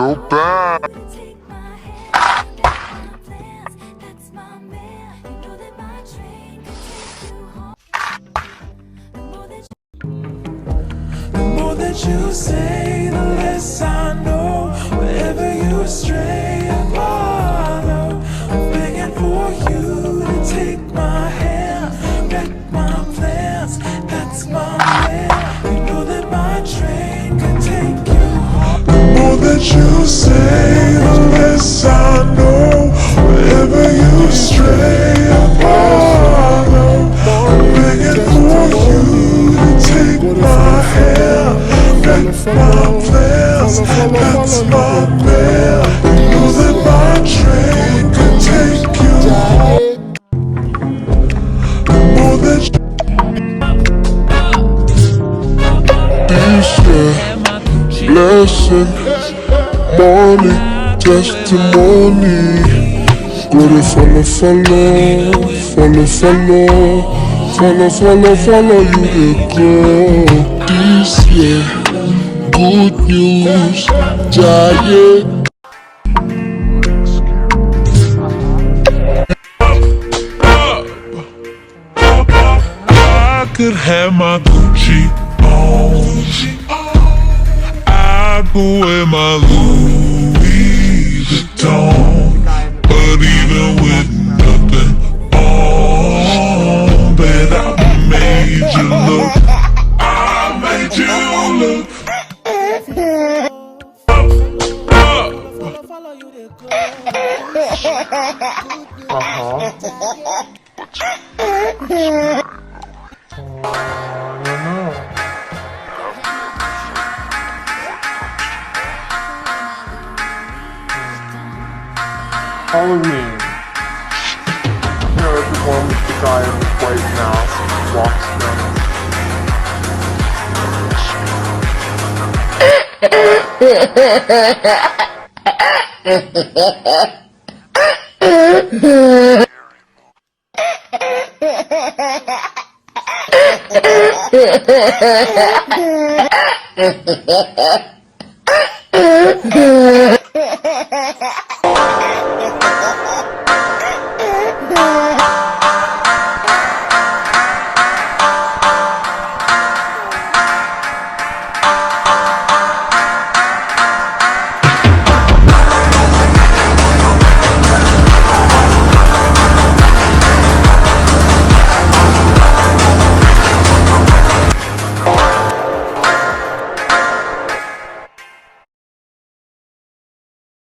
real bad. The more that you say, the less I know. Wherever you stray, I follow. I'm begging for you to take my hand, wreck my plans. That's my man. You know that my train can take you home. The more that you say, the less I know. Wherever you stray, I follow. I'm begging for you to take my hand, wreck my plans. That's my man. You know that my train can take you home. The more that you This year, blessing, morning, testimony. Glory, follow, follow, follow, follow, follow, follow, follow you to go. This year, good news, giant. I could have my Gucci on, I could wear my Louis Vuitton, but even with nothing on, bet I made you look, I made you look. Halloween. Here everyone with the guy in the white mask walks down. Ha ha ha!